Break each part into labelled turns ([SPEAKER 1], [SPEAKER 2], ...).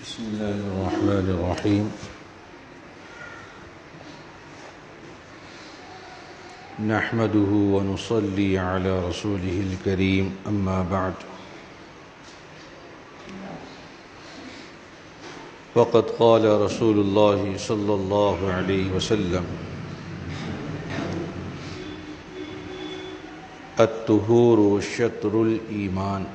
[SPEAKER 1] بسم الله الرحمن الرحيم. نحمده ونصلي على رسوله الكريم، أما بعد. فقد قال رسول الله صلى الله عليه وسلم: الطهور شطر الإيمان،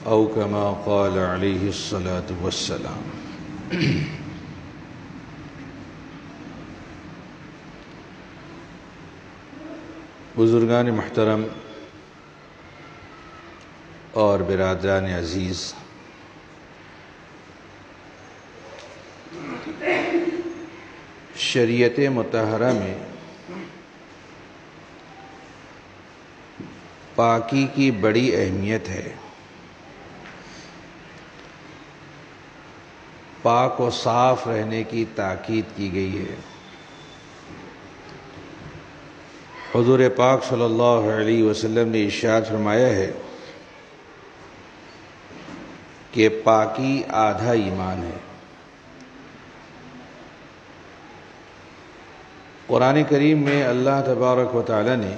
[SPEAKER 1] او كما قال علیہ الصلاۃ والسلام. بزرگان محترم اور برادران عزیز، شریعت مطہرہ میں پاکی کی بڑی اہمیت ہے. پاک و صاف رہنے کی تاکید کی گئی ہے. حضور پاک صلی اللہ علیہ وسلم نے ارشاد فرمایا ہے کہ پاکی آدھا ایمان ہے. قرآن کریم میں اللہ تبارک و تعالی نے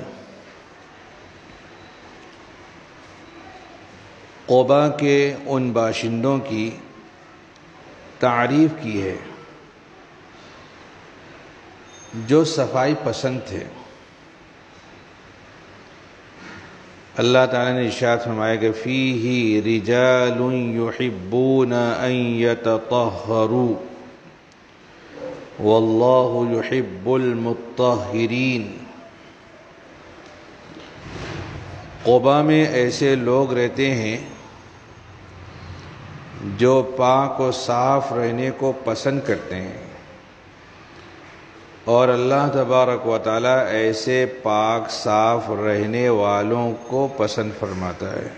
[SPEAKER 1] قباء کے ان باشندوں کی تعریف کی ہے جو صفائی پسند تھے. اللہ تعالیٰ نے ارشاد فرمایا کہ فیہ رجال یحبون ان یتطہروا واللہ یحب المطہرین. قباء میں ایسے لوگ رہتے ہیں جو پاک و صاف رہنے کو پسند کرتے ہیں، اور اللہ تبارک و تعالی ایسے پاک صاف رہنے والوں کو پسند فرماتا ہے.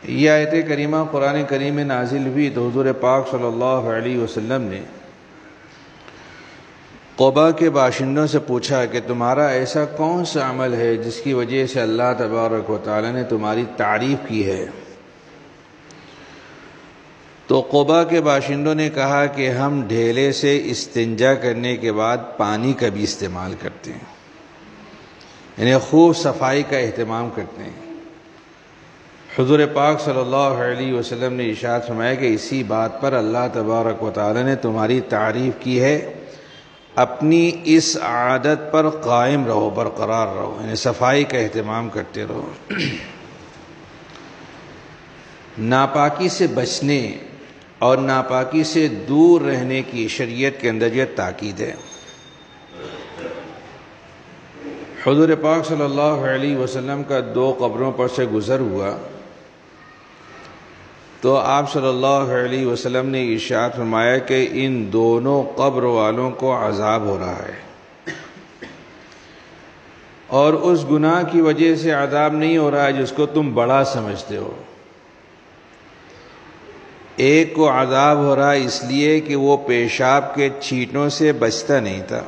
[SPEAKER 1] یہ آیت کریمہ قرآن کریم میں نازل ہوئی تو حضور پاک صلی اللہ علیہ وسلم نے قباء کے باشندوں سے پوچھا کہ تمہارا ایسا کون سا عمل ہے جس کی وجہ سے اللہ تبارک و تعالی نے تمہاری تعریف کی ہے؟ تو قباء کے باشندوں نے کہا کہ ہم ڈھیلے سے استنجا کرنے کے بعد پانی کا بھی استعمال کرتے ہیں، یعنی خوب صفائی کا اہتمام کرتے ہیں. حضور پاک صلی اللہ علیہ وسلم نے ارشاد فرمایا کہ اسی بات پر اللہ تبارک و تعالی نے تمہاری تعریف کی ہے. اپنی اس عادت پر قائم رہو، برقرار رہو، یعنی صفائی کا اہتمام کرتے رہو. ناپاکی سے بچنے اور ناپاکی سے دور رہنے کی شریعت کے اندر یہ تاکید ہے. حضور پاک صلی اللہ علیہ وسلم کا 2 قبروں پر سے گزر ہوا تو آپ صلی اللہ علیہ وسلم نے ارشاد فرمایا کہ ان دونوں قبر والوں کو عذاب ہو رہا ہے، اور اس گناہ کی وجہ سے عذاب نہیں ہو رہا ہے جس کو تم بڑا سمجھتے ہو. ایک کو عذاب ہو رہا ہے اس لیے کہ وہ پیشاب کے چھینٹوں سے بچتا نہیں تھا،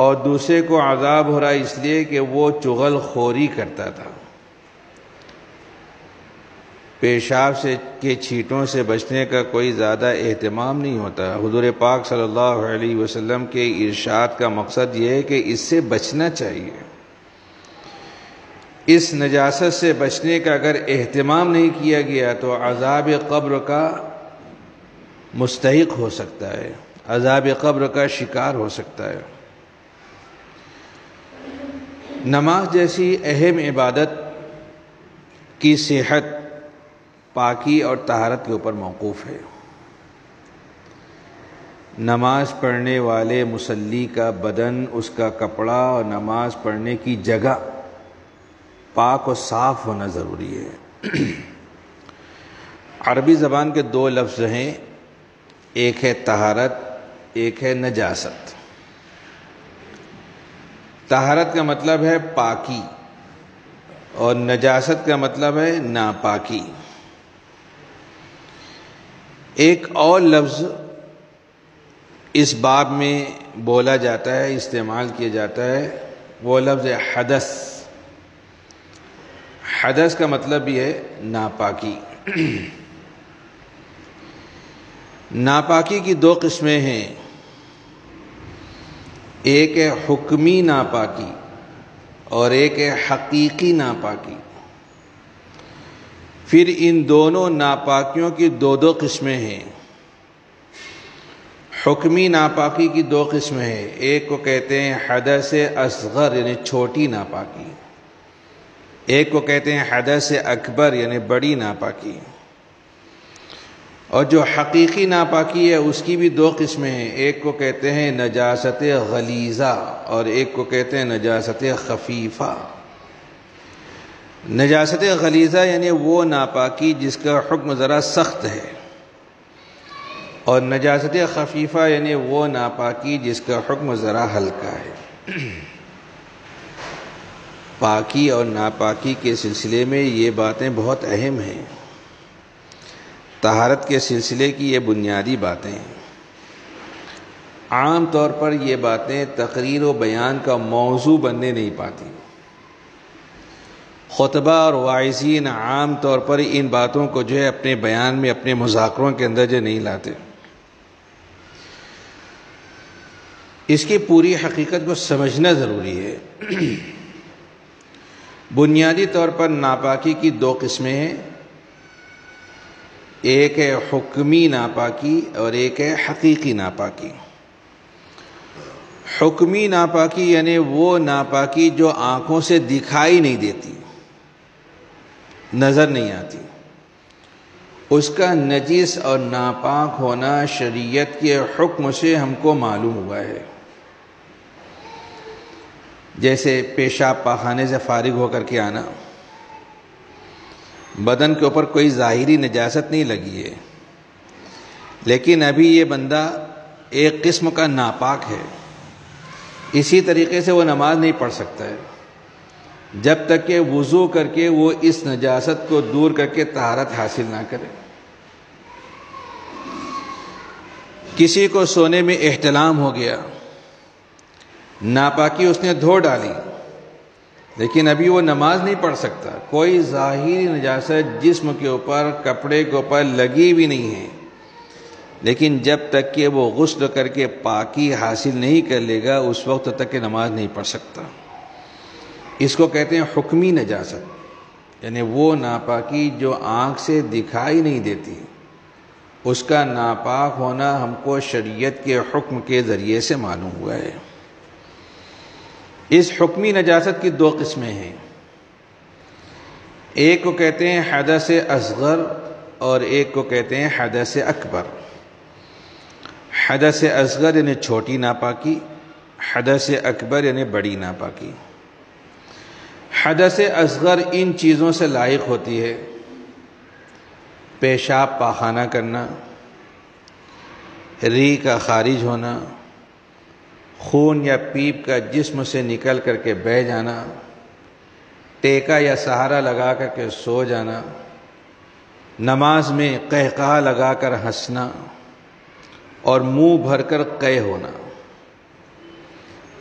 [SPEAKER 1] اور دوسرے کو عذاب ہو رہا ہے اس لیے کہ وہ چغل خوری کرتا تھا. پیشاب کے چھینٹوں سے بچنے کا کوئی زیادہ اہتمام نہیں ہوتا. حضور پاک صلی اللہ علیہ وسلم کے ارشاد کا مقصد یہ ہے کہ اس سے بچنا چاہیے. اس نجاست سے بچنے کا اگر اہتمام نہیں کیا گیا تو عذاب قبر کا مستحق ہو سکتا ہے، عذاب قبر کا شکار ہو سکتا ہے. نماز جیسی اہم عبادت کی صحت پاکی اور طہارت کے اوپر موقوف ہے. نماز پڑھنے والے مصلی کا بدن، اس کا کپڑا اور نماز پڑھنے کی جگہ پاک و صاف ہونا ضروری ہے. عربی زبان کے 2 لفظ ہیں، ایک ہے طہارت، ایک ہے نجاست. طہارت کا مطلب ہے پاکی اور نجاست کا مطلب ہے ناپاکی. ایک اور لفظ اس باب میں بولا جاتا ہے، استعمال کیا جاتا ہے، وہ لفظ حدث. حدث کا مطلب یہ ہے ناپاکی۔ ناپاکی کی دو قسمیں ہیں، ایک ہے حکمی ناپاکی اور ایک ہے حقیقی ناپاکی۔ پھر ان دونوں ناپاکیوں کی دو قسمیں ہیں۔ حکمی ناپاکی کی دو قسمیں ہیں، ایک کو کہتے ہیں حدث اصغر یعنی چھوٹی ناپاکی، ایک کو کہتے ہیں حدث اکبر یعنی بڑی ناپاکی۔ اور جو حقیقی ناپاکی ہے اس کی بھی دو قسمیں ہیں، ایک کو کہتے ہیں نجاست غلیظہ اور ایک کو کہتے ہیں نجاست خفیفہ۔ نجاست غلیظہ یعنی وہ ناپاکی جس کا حکم ذرا سخت ہے، اور نجاست خفیفہ یعنی وہ ناپاکی جس کا حکم ذرا ہلکا ہے۔ پاکی اور ناپاکی کے سلسلے میں یہ باتیں بہت اہم ہیں، طہارت کے سلسلے کی یہ بنیادی باتیں ہیں۔ عام طور پر یہ باتیں تقریر و بیان کا موضوع بننے نہیں پاتی۔ خطبہ اور واعظین عام طور پر ان باتوں کو جو ہے اپنے بیان میں، اپنے مذاکروں کے اندر جو نہیں لاتے۔ اس کی پوری حقیقت کو سمجھنا ضروری ہے۔ بنیادی طور پر ناپاکی کی دو قسمیں ہیں، ایک ہے حکمی ناپاکی اور ایک ہے حقیقی ناپاکی۔ حکمی ناپاکی یعنی وہ ناپاکی جو آنکھوں سے دکھائی نہیں دیتی، نظر نہیں آتی، اس کا نجس اور ناپاک ہونا شریعت کے حکم سے ہم کو معلوم ہوا ہے۔ جیسے پیشاب پاخانے سے فارغ ہو کر کے آنا، بدن کے اوپر کوئی ظاہری نجاست نہیں لگی ہے، لیکن ابھی یہ بندہ ایک قسم کا ناپاک ہے، اسی طریقے سے وہ نماز نہیں پڑھ سکتا ہے جب تک کہ وضو کر کے وہ اس نجاست کو دور کر کے طہارت حاصل نہ کرے۔ کسی کو سونے میں احتلام ہو گیا، ناپاکی اس نے دھو ڈالی، لیکن ابھی وہ نماز نہیں پڑھ سکتا، کوئی ظاہری نجاست جسم کے اوپر، کپڑے کے اوپر لگی بھی نہیں ہے، لیکن جب تک کہ وہ غسل کر کے پاکی حاصل نہیں کر لے گا اس وقت تک کہ نماز نہیں پڑھ سکتا۔ اس کو کہتے ہیں حکمی نجاست، یعنی وہ ناپاکی جو آنکھ سے دکھائی نہیں دیتی، اس کا ناپاک ہونا ہم کو شریعت کے حکم کے ذریعے سے معلوم ہوا ہے۔ اس حکمی نجاست کی دو قسمیں ہیں، ایک کو کہتے ہیں حدث اصغر اور ایک کو کہتے ہیں حدث اکبر۔ حدث اصغر یعنی چھوٹی ناپاکی، حدث اکبر یعنی بڑی ناپاکی۔ حدث اصغر ان چیزوں سے لائق ہوتی ہے، پیشاب پاخانہ کرنا، ریح کا خارج ہونا، خون یا پیپ کا جسم سے نکل کر کے بہہ جانا، ٹیکا یا سہارا لگا کر کے سو جانا، نماز میں قہقہہ لگا کر ہنسنا اور منہ بھر کر قے ہونا،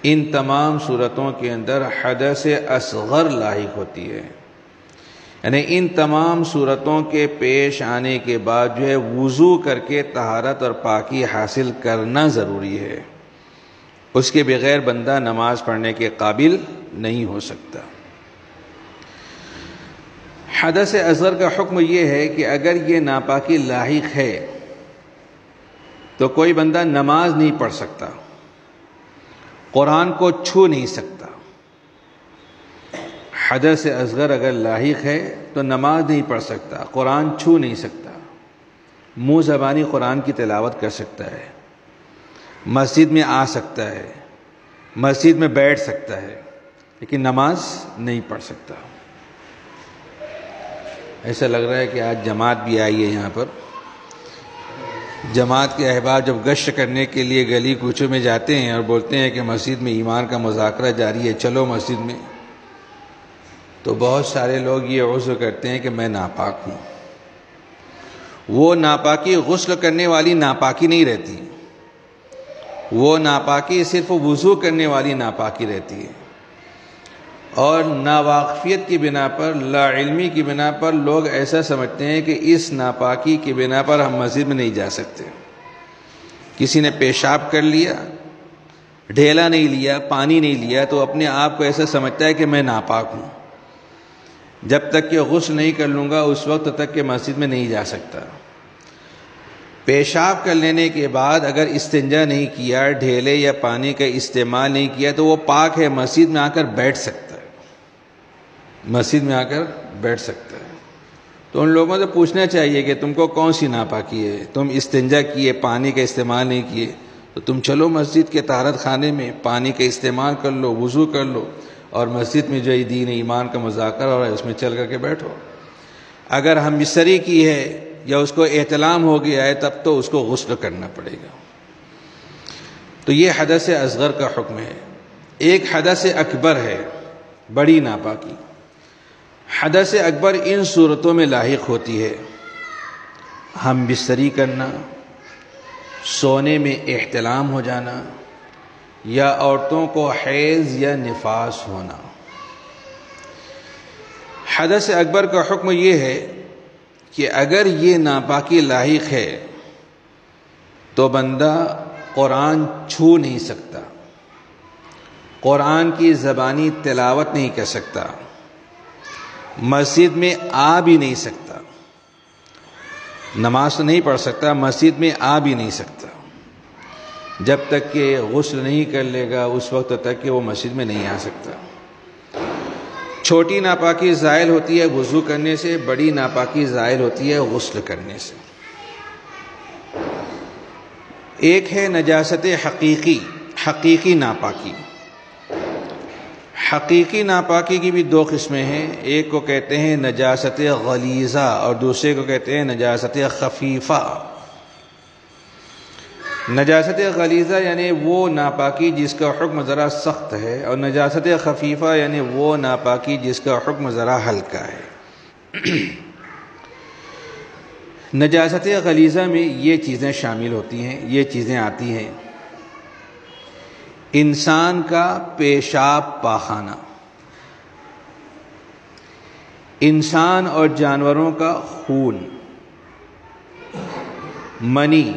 [SPEAKER 1] ان تمام صورتوں کے اندر حدث اصغر لاحق ہوتی ہے۔ یعنی ان تمام صورتوں کے پیش آنے کے بعد جو ہے وضو کر کے طہارت اور پاکی حاصل کرنا ضروری ہے، اس کے بغیر بندہ نماز پڑھنے کے قابل نہیں ہو سکتا۔ حدث اصغر کا حکم یہ ہے کہ اگر یہ ناپاکی لاحق ہے تو کوئی بندہ نماز نہیں پڑھ سکتا، قرآن کو چھو نہیں سکتا۔ حدث اصغر اگر لاحق ہے تو نماز نہیں پڑھ سکتا، قرآن چھو نہیں سکتا، منہ زبانی قرآن کی تلاوت کر سکتا ہے، مسجد میں آ سکتا ہے، مسجد میں بیٹھ سکتا ہے، لیکن نماز نہیں پڑھ سکتا۔ ایسا لگ رہا ہے کہ آج جماعت بھی آئی ہے یہاں پر۔ جماعت کے احباب جب گشت کرنے کے لیے گلی کوچوں میں جاتے ہیں اور بولتے ہیں کہ مسجد میں ایمان کا مذاکرہ جاری ہے، چلو مسجد میں، تو بہت سارے لوگ یہ عذر کرتے ہیں کہ میں ناپاک ہوں۔ وہ ناپاکی غسل کرنے والی ناپاکی نہیں رہتی، وہ ناپاکی صرف وضو کرنے والی ناپاکی رہتی ہے، اور ناواقفیت کی بنا پر، لا علمی کی بنا پر لوگ ایسا سمجھتے ہیں کہ اس ناپاکی کی بنا پر ہم مسجد میں نہیں جا سکتے۔ کسی نے پیشاب کر لیا، ڈھیلا نہیں لیا، پانی نہیں لیا، تو اپنے آپ کو ایسا سمجھتا ہے کہ میں ناپاک ہوں، جب تک کہ غسل نہیں کر لوں گا اس وقت تک کہ مسجد میں نہیں جا سکتا۔ پیشاب کر لینے کے بعد اگر استنجا نہیں کیا، ڈھیلے یا پانی کا استعمال نہیں کیا، تو وہ پاک ہے، مسجد میں آ کر بیٹھ سکتا ہے، مسجد میں آ کر بیٹھ سکتا ہے۔ تو ان لوگوں سے پوچھنا چاہیے کہ تم کو کون سی ناپاکی ہے؟ تم استنجا کیے، پانی کا استعمال نہیں کیے، تو تم چلو مسجد کے طہارت خانے میں، پانی کا استعمال کر لو، وضو کر لو، اور مسجد میں جو دین ایمان کا مذاکرہ ہو رہا ہے اس میں چل کر کے بیٹھو۔ اگر ہم بستری کی ہے یا اس کو احتلام ہو گیا ہے تب تو اس کو غسل کرنا پڑے گا۔ تو یہ حدث اصغر کا حکم ہے۔ ایک حدث اکبر ہے، بڑی ناپاکی۔ حدث اکبر ان صورتوں میں لاحق ہوتی ہے: ہم بستری کرنا، سونے میں احتلام ہو جانا، یا عورتوں کو حیض یا نفاس ہونا۔ حدث اکبر کا حکم یہ ہے کہ اگر یہ ناپاکی لاحق ہے تو بندہ قرآن چھو نہیں سکتا، قرآن کی زبانی تلاوت نہیں کر سکتا، مسجد میں آ بھی نہیں سکتا، نماز تو نہیں پڑھ سکتا، مسجد میں آ بھی نہیں سکتا، جب تک کہ غسل نہیں کر لے گا اس وقت تک کہ وہ مسجد میں نہیں آ سکتا۔ چھوٹی ناپاکی زائل ہوتی ہے وضو کرنے سے، بڑی ناپاکی زائل ہوتی ہے غسل کرنے سے۔ ایک ہے نجاست حقیقی ناپاکی۔ حقیقی ناپاکی کی بھی دو قسمیں ہیں، ایک کو کہتے ہیں نجاست غلیظہ اور دوسرے کو کہتے ہیں نجاست خفیفہ۔ نجاست غلیظہ یعنی وہ ناپاکی جس کا حکم ذرا سخت ہے، اور نجاست خفیفہ یعنی وہ ناپاکی جس کا حکم ذرا ہلکا ہے۔ نجاست غلیظہ میں یہ چیزیں شامل ہوتی ہیں، یہ چیزیں آتی ہیں: انسان کا پیشاب پاخانہ، انسان اور جانوروں کا خون، منی،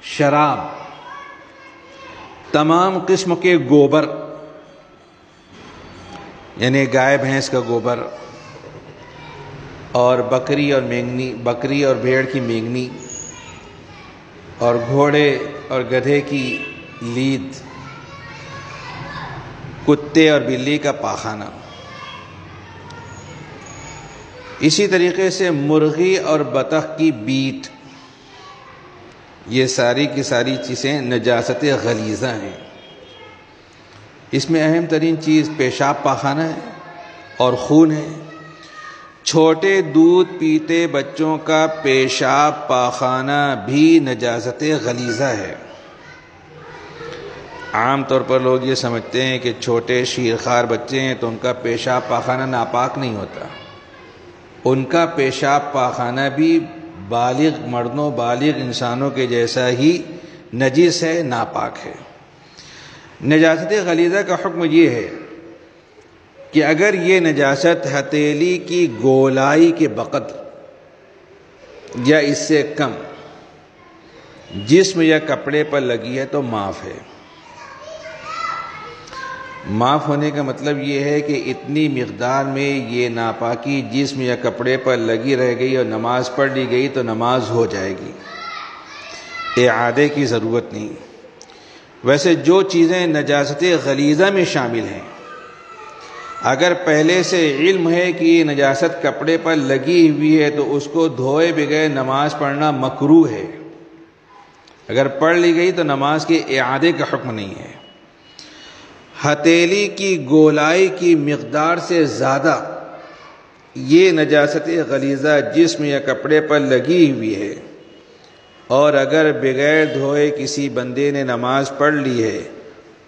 [SPEAKER 1] شراب، تمام قسم کے گوبر یعنی گائے بھینس کا گوبر، اور بکری اور بھیڑ کی مینگنی، اور گھوڑے اور گدھے کی لید، کتے اور بلی کا پاخانہ، اسی طریقے سے مرغی اور بطخ کی بیٹ، یہ ساری کی ساری چیزیں نجاست غلیظہ ہیں۔ اس میں اہم ترین چیز پیشاب پاخانہ ہے اور خون ہے۔ چھوٹے دودھ پیتے بچوں کا پیشاب پاخانہ بھی نجاست غلیظہ ہے۔ عام طور پر لوگ یہ سمجھتے ہیں کہ چھوٹے شیرخوار بچے ہیں تو ان کا پیشاب پاخانہ ناپاک نہیں ہوتا، ان کا پیشاب پاخانہ بھی بالغ مردوں، بالغ انسانوں کے جیسا ہی نجس ہے، ناپاک ہے۔ نجاست غلیظہ کا حکم یہ ہے کہ اگر یہ نجاست ہتھیلی کی گولائی کے بقدر یا اس سے کم جسم یا کپڑے پر لگی ہے تو معاف ہے۔ معاف ہونے کا مطلب یہ ہے کہ اتنی مقدار میں یہ ناپاکی جسم یا کپڑے پر لگی رہ گئی اور نماز پڑھ لی گئی تو نماز ہو جائے گی، اعادے کی ضرورت نہیں۔ ویسے جو چیزیں نجاست غلیظہ میں شامل ہیں، اگر پہلے سے علم ہے کہ یہ نجاست کپڑے پر لگی ہوئی ہے تو اس کو دھوئے بغیر نماز پڑھنا مکروہ ہے۔ اگر پڑھ لی گئی تو نماز کے اعادے کا حکم نہیں ہے۔ ہتھیلی کی گولائی کی مقدار سے زیادہ یہ نجاست غلیظہ جسم یا کپڑے پر لگی ہوئی ہے، اور اگر بغیر دھوئے کسی بندے نے نماز پڑھ لی ہے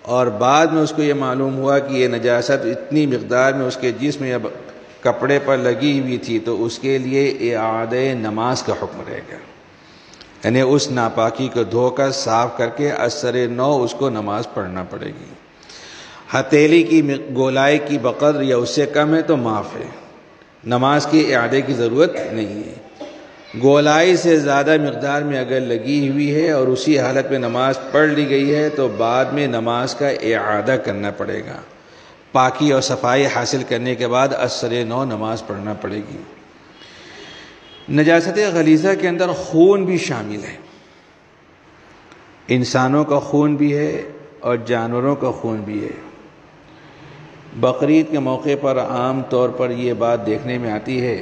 [SPEAKER 1] اور بعد میں اس کو یہ معلوم ہوا کہ یہ نجاست اتنی مقدار میں اس کے جسم یا کپڑے پر لگی ہوئی تھی تو اس کے لیے اعادہ نماز کا حکم رہے گا، یعنی اس ناپاکی کو دھو کر صاف کر کے اثر نو اس کو نماز پڑھنا پڑے گی۔ ہتھیلی کی گولائی کی بقدر یا اس سے کم ہے تو معاف ہے، نماز کی اعادے کی ضرورت نہیں ہے۔ گولائی سے زیادہ مقدار میں اگر لگی ہوئی ہے اور اسی حالت میں نماز پڑھ لی گئی ہے تو بعد میں نماز کا اعادہ کرنا پڑے گا، پاکی اور صفائی حاصل کرنے کے بعد اثر نو نماز پڑھنا پڑے گی۔ نجاست غلیظہ کے اندر خون بھی شامل ہے، انسانوں کا خون بھی ہے اور جانوروں کا خون بھی ہے۔ بقرعید کے موقع پر عام طور پر یہ بات دیکھنے میں آتی ہے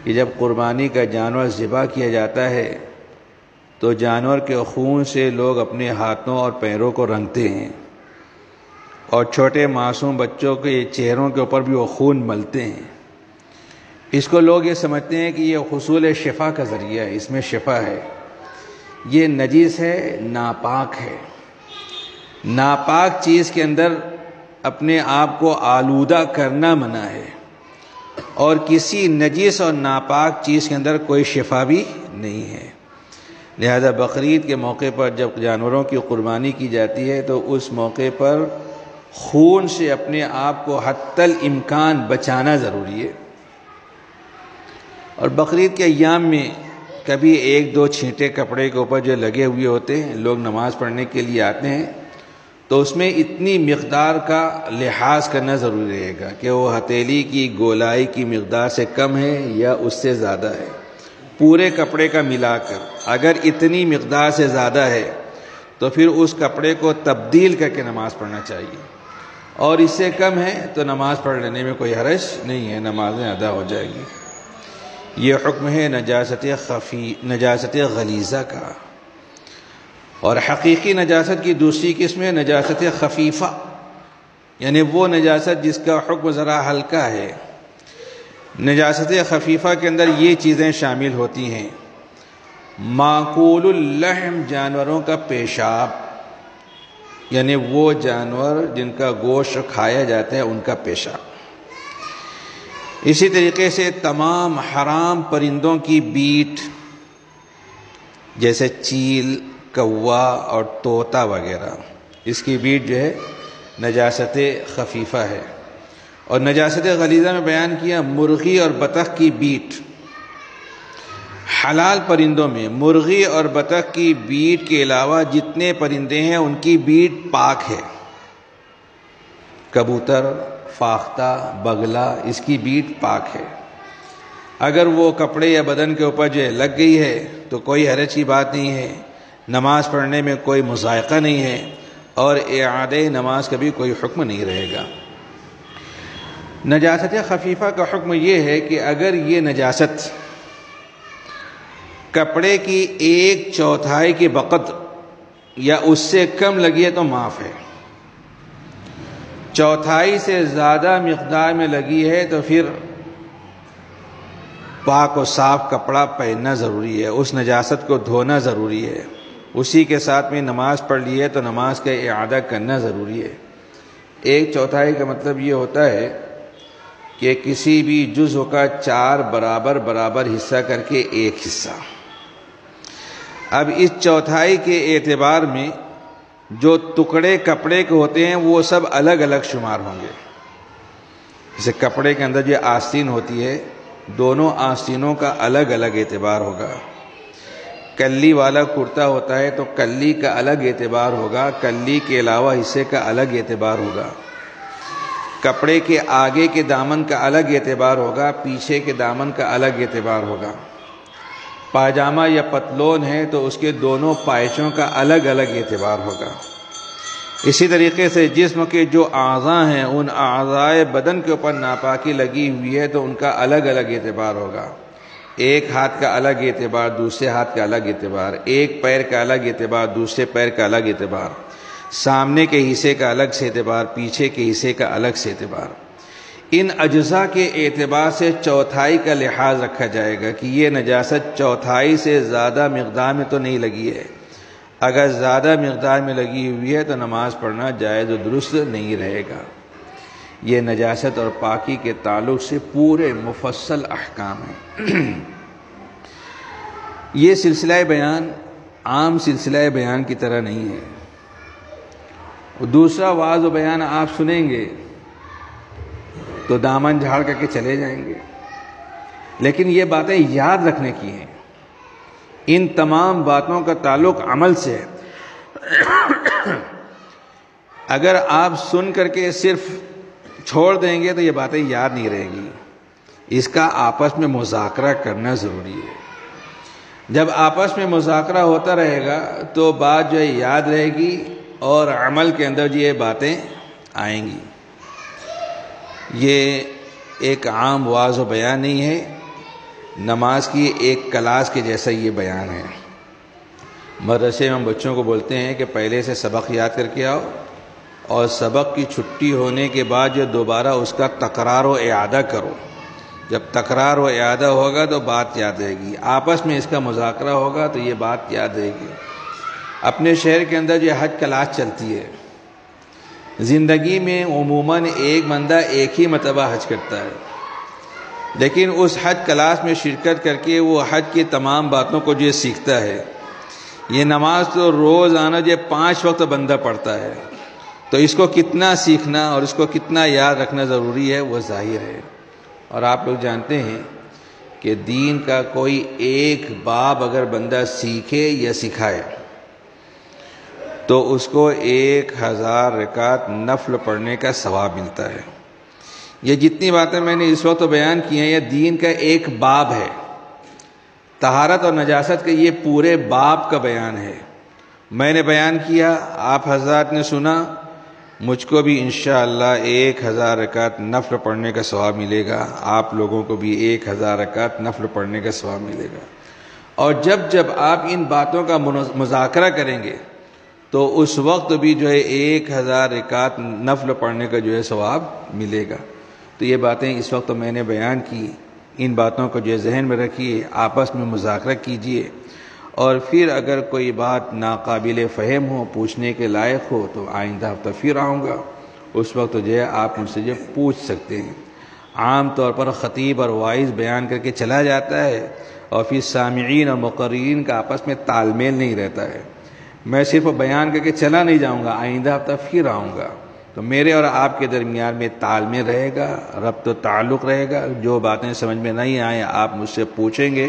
[SPEAKER 1] کہ جب قربانی کا جانور ذبح کیا جاتا ہے تو جانور کے خون سے لوگ اپنے ہاتھوں اور پیروں کو رنگتے ہیں، اور چھوٹے معصوم بچوں کے چہروں کے اوپر بھی وہ خون ملتے ہیں۔ اس کو لوگ یہ سمجھتے ہیں کہ یہ حصول شفا کا ذریعہ ہے، اس میں شفا ہے۔ یہ نجس ہے، ناپاک ہے۔ ناپاک چیز کے اندر اپنے آپ کو آلودہ کرنا منع ہے، اور کسی نجس اور ناپاک چیز کے اندر کوئی شفا بھی نہیں ہے۔ لہذا بقرعید کے موقع پر جب جانوروں کی قربانی کی جاتی ہے تو اس موقع پر خون سے اپنے آپ کو حتی الامکان بچانا ضروری ہے۔ اور بقرعید کے ایام میں کبھی ایک دو چھینٹے کپڑے کے اوپر جو لگے ہوئے ہوتے ہیں، لوگ نماز پڑھنے کے لیے آتے ہیں تو اس میں اتنی مقدار کا لحاظ کرنا ضروری رہے گا کہ وہ ہتھیلی کی گولائی کی مقدار سے کم ہے یا اس سے زیادہ ہے، پورے کپڑے کا ملا کر۔ اگر اتنی مقدار سے زیادہ ہے تو پھر اس کپڑے کو تبدیل کر کے نماز پڑھنا چاہیے، اور اس سے کم ہے تو نماز پڑھ لینے میں کوئی حرج نہیں ہے، نمازیں ادا ہو جائے گی۔ یہ حکم ہے نجاست غلیظہ کا۔ اور حقیقی نجاست کی دوسری قسم ہے نجاست خفیفہ، یعنی وہ نجاست جس کا حکم ذرا ہلکا ہے۔ نجاست خفیفہ کے اندر یہ چیزیں شامل ہوتی ہیں: معقول اللحم، جانوروں کا پیشاب، یعنی وہ جانور جن کا گوشت کھایا جاتا ہے ان کا پیشاب۔ اسی طریقے سے تمام حرام پرندوں کی بیٹ، جیسے چیل، کوا اور طوطا وغیرہ، اس کی بیٹ جو ہے نجاست خفیفہ ہے۔ اور نجاست غلیظہ میں بیان کیا مرغی اور بطخ کی بیٹ۔ حلال پرندوں میں مرغی اور بطخ کی بیٹ کے علاوہ جتنے پرندے ہیں ان کی بیٹ پاک ہے۔ کبوتر، فاختہ، بگلا، اس کی بیٹ پاک ہے۔ اگر وہ کپڑے یا بدن کے اوپر جو لگ گئی ہے تو کوئی حرج کی بات نہیں ہے، نماز پڑھنے میں کوئی مذائقہ نہیں ہے، اور اعادہ نماز کا بھی کوئی حکم نہیں رہے گا۔ نجاست خفیفہ کا حکم یہ ہے کہ اگر یہ نجاست کپڑے کی 1/4 کی بقدر یا اس سے کم لگی ہے تو معاف ہے، 1/4 سے زیادہ مقدار میں لگی ہے تو پھر پاک و صاف کپڑا پہننا ضروری ہے، اس نجاست کو دھونا ضروری ہے، اسی کے ساتھ میں نماز پڑھ لی ہے تو نماز کا اعادہ کرنا ضروری ہے۔ 1/4 کا مطلب یہ ہوتا ہے کہ کسی بھی جزء کا 4 برابر حصہ کر کے 1 حصہ۔ اب اس 1/4 کے اعتبار میں جو ٹکڑے کپڑے کے ہوتے ہیں وہ سب الگ الگ شمار ہوں گے۔ جیسے کپڑے کے اندر جو آستین ہوتی ہے، دونوں آستینوں کا الگ الگ اعتبار ہوگا۔ کلی والا کرتا ہوتا ہے تو کلی کا الگ اعتبار ہوگا، کلی کے علاوہ حصے کا الگ اعتبار ہوگا۔ کپڑے کے آگے کے دامن کا الگ اعتبار ہوگا، پیچھے کے دامن کا الگ اعتبار ہوگا۔ پاجامہ یا پتلون ہے تو اس کے دونوں پائچوں کا الگ الگ اعتبار ہوگا۔ اسی طریقے سے جسم کے جو اعضاء ہیں ان اعضائے بدن کے اوپر ناپاکی لگی ہوئی ہے تو ان کا الگ الگ اعتبار ہوگا۔ ایک ہاتھ کا الگ اعتبار، دوسرے ہاتھ کا الگ اعتبار، ایک پیر کا الگ اعتبار، دوسرے پیر کا الگ اعتبار، سامنے کے حصے کا الگ سے اعتبار، پیچھے کے حصے کا الگ سے اعتبار۔ ان اجزاء کے اعتبار سے 1/4 کا لحاظ رکھا جائے گا کہ یہ نجاست 1/4 سے زیادہ مقدار میں تو نہیں لگی ہے۔ اگر زیادہ مقدار میں لگی ہوئی ہے تو نماز پڑھنا جائز و درست نہیں رہے گا۔ یہ نجاست اور پاکی کے تعلق سے پورے مفصل احکام ہیں۔ یہ سلسلہ بیان عام سلسلہ بیان کی طرح نہیں ہے۔ دوسرا واعظ و بیان آپ سنیں گے تو دامن جھاڑ کر کے چلے جائیں گے، لیکن یہ باتیں یاد رکھنے کی ہیں۔ ان تمام باتوں کا تعلق عمل سے ہے۔ اگر آپ سن کر کے صرف چھوڑ دیں گے تو یہ باتیں یاد نہیں رہیں گی، اس کا آپس میں مذاکرہ کرنا ضروری ہے۔ جب آپس میں مذاکرہ ہوتا رہے گا تو بات جو ہے یاد رہے گی اور عمل کے اندر جو یہ باتیں آئیں گی۔ یہ ایک عام واعظ و بیان نہیں ہے، نماز کی ایک کلاس کے جیسا یہ بیان ہے۔ مدرسے میں ہم بچوں کو بولتے ہیں کہ پہلے سے سبق یاد کر کے آؤ، اور سبق کی چھٹی ہونے کے بعد جو دوبارہ اس کا تکرار و اعادہ کرو۔ جب تکرار و اعادہ ہوگا تو بات یاد رہے گی، آپس میں اس کا مذاکرہ ہوگا تو یہ بات یاد رہے گی۔ اپنے شہر کے اندر جو حج کلاس چلتی ہے، زندگی میں عموماً ایک بندہ ایک ہی مرتبہ حج کرتا ہے، لیکن اس حج کلاس میں شرکت کر کے وہ حج کی تمام باتوں کو جو سیکھتا ہے۔ یہ نماز تو روزانہ جو 5 وقت بندہ پڑھتا ہے، تو اس کو کتنا سیکھنا اور اس کو کتنا یاد رکھنا ضروری ہے وہ ظاہر ہے۔ اور آپ لوگ جانتے ہیں کہ دین کا کوئی ایک باب اگر بندہ سیکھے یا سکھائے تو اس کو 1000 رکعت نفل پڑھنے کا ثواب ملتا ہے۔ یہ جتنی باتیں میں نے اس وقت بیان کی ہیں، یہ دین کا ایک باب ہے۔ طہارت اور نجاست کا یہ پورے باب کا بیان ہے۔ میں نے بیان کیا، آپ حضرات نے سنا، مجھ کو بھی انشاءاللہ 1000 رکعت نفل پڑھنے کا ثواب ملے گا، آپ لوگوں کو بھی 1000 رکعت نفل پڑھنے کا ثواب ملے گا۔ اور جب آپ ان باتوں کا مذاکرہ کریں گے تو اس وقت بھی جو ہے 1000 رکعت نفل پڑھنے کا جو ہے ثواب ملے گا۔ تو یہ باتیں اس وقت میں نے بیان کی، ان باتوں کو جو ہے ذہن میں رکھیے، آپس میں مذاکرہ کیجیے، اور پھر اگر کوئی بات ناقابل فہم ہو، پوچھنے کے لائق ہو، تو آئندہ ہفتہ پھر آؤں گا، اس وقت جو ہے آپ مجھ سے جو پوچھ سکتے ہیں۔ عام طور پر خطیب اور واعظ بیان کر کے چلا جاتا ہے اور پھر سامعین اور مقررین کا آپس میں تال میل نہیں رہتا ہے۔ میں صرف بیان کر کے چلا نہیں جاؤں گا، آئندہ ہفتہ پھر آؤں گا، تو میرے اور آپ کے درمیان میں تال میل رہے گا، ربط و تعلق رہے گا۔ جو باتیں سمجھ میں نہیں آئیں آپ مجھ سے پوچھیں گے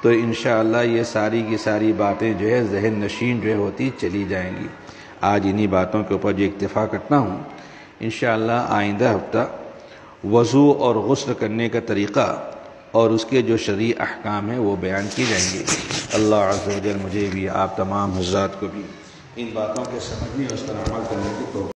[SPEAKER 1] تو انشاءاللہ یہ ساری کی ساری باتیں جو ہے ذہن نشین جو ہے ہوتی چلی جائیں گی۔ آج انہی باتوں کے اوپر جو اکتفا کرتا ہوں، انشاءاللہ آئندہ ہفتہ وضو اور غسل کرنے کا طریقہ اور اس کے جو شرعی احکام ہیں وہ بیان کی جائیں گے۔ اللہ عز و جل مجھے بھی، آپ تمام حضرات کو بھی ان باتوں کے سمجھنے اور اس پر عمل کرنے کی توفیق